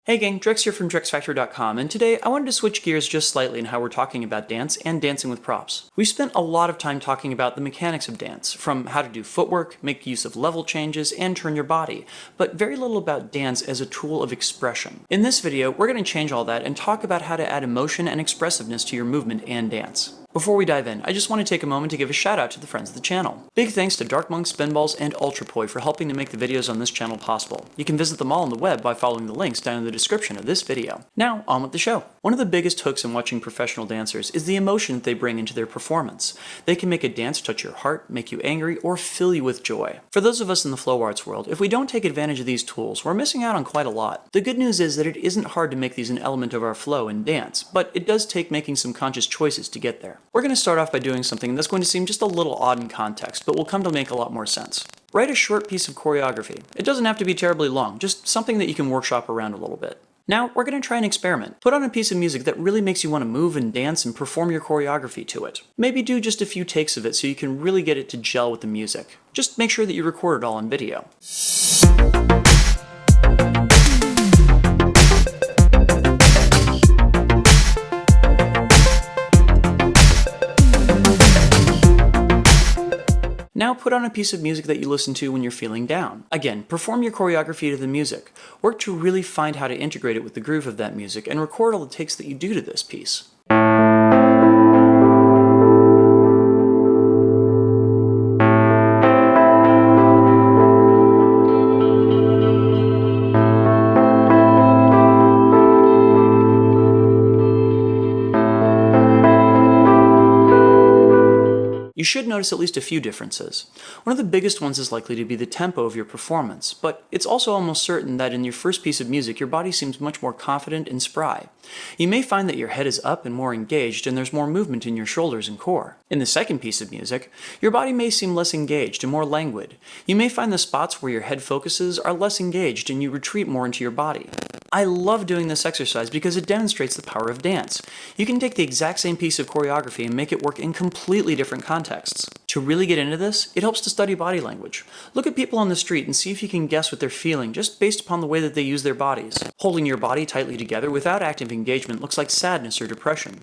Hey gang, Drex here from DrexFactor.com, and today I wanted to switch gears just slightly in how we're talking about dance and dancing with props. We've spent a lot of time talking about the mechanics of dance, from how to do footwork, make use of level changes, and turn your body, but very little about dance as a tool of expression. In this video, we're going to change all that and talk about how to add emotion and expressiveness to your movement and dance. Before we dive in, I just want to take a moment to give a shout out to the friends of the channel. Big thanks to Dark Monk, Spinballs, and Ultrapoi for helping to make the videos on this channel possible. You can visit them all on the web by following the links down in the description of this video. Now, on with the show. One of the biggest hooks in watching professional dancers is the emotion that they bring into their performance. They can make a dance touch your heart, make you angry, or fill you with joy. For those of us in the flow arts world, if we don't take advantage of these tools, we're missing out on quite a lot. The good news is that it isn't hard to make these an element of our flow in dance, but it does take making some conscious choices to get there. We're going to start off by doing something that's going to seem just a little odd in context, but will come to make a lot more sense. Write a short piece of choreography. It doesn't have to be terribly long, just something that you can workshop around a little bit. Now, we're going to try an experiment. Put on a piece of music that really makes you want to move and dance and perform your choreography to it. Maybe do just a few takes of it so you can really get it to gel with the music. Just make sure that you record it all on video. Now put on a piece of music that you listen to when you're feeling down. Again, perform your choreography to the music. Work to really find how to integrate it with the groove of that music and record all the takes that you do to this piece. You should notice at least a few differences. One of the biggest ones is likely to be the tempo of your performance, but it's also almost certain that in your first piece of music, your body seems much more confident and spry. You may find that your head is up and more engaged, and there's more movement in your shoulders and core. In the second piece of music, your body may seem less engaged and more languid. You may find the spots where your head focuses are less engaged and you retreat more into your body. I love doing this exercise because it demonstrates the power of dance. You can take the exact same piece of choreography and make it work in completely different contexts. To really get into this, it helps to study body language. Look at people on the street and see if you can guess what they're feeling just based upon the way that they use their bodies. Holding your body tightly together without active engagement looks like sadness or depression.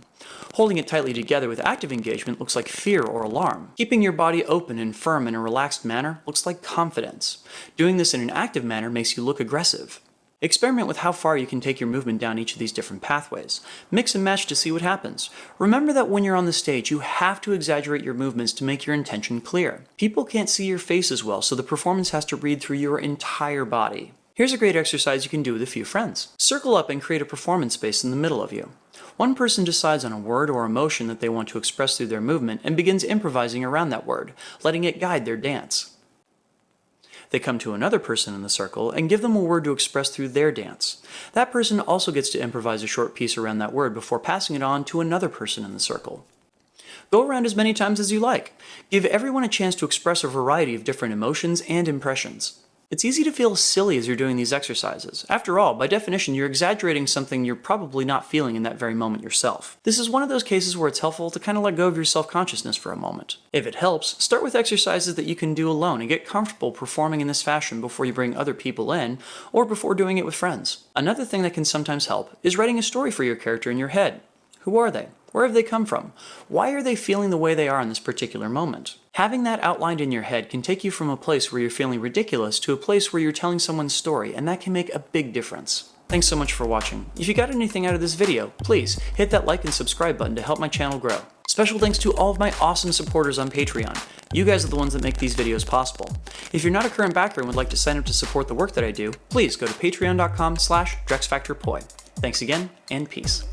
Holding it tightly together with active engagement looks like fear or alarm. Keeping your body open and firm in a relaxed manner looks like confidence. Doing this in an active manner makes you look aggressive. Experiment with how far you can take your movement down each of these different pathways. Mix and match to see what happens. Remember that when you're on the stage, you have to exaggerate your movements to make your intention clear. People can't see your face as well, so the performance has to read through your entire body. Here's a great exercise you can do with a few friends. Circle up and create a performance space in the middle of you. One person decides on a word or emotion that they want to express through their movement and begins improvising around that word, letting it guide their dance. They come to another person in the circle and give them a word to express through their dance. That person also gets to improvise a short piece around that word before passing it on to another person in the circle. Go around as many times as you like. Give everyone a chance to express a variety of different emotions and impressions. It's easy to feel silly as you're doing these exercises. After all, by definition, you're exaggerating something you're probably not feeling in that very moment yourself. This is one of those cases where it's helpful to kind of let go of your self-consciousness for a moment. If it helps, start with exercises that you can do alone and get comfortable performing in this fashion before you bring other people in, or before doing it with friends. Another thing that can sometimes help is writing a story for your character in your head. Who are they? Where have they come from? Why are they feeling the way they are in this particular moment? Having that outlined in your head can take you from a place where you're feeling ridiculous to a place where you're telling someone's story, and that can make a big difference. Thanks so much for watching. If you got anything out of this video, please hit that like and subscribe button to help my channel grow. Special thanks to all of my awesome supporters on Patreon. You guys are the ones that make these videos possible. If you're not a current backer and would like to sign up to support the work that I do, please go to patreon.com/DrexFactorPoi. Thanks again, and peace.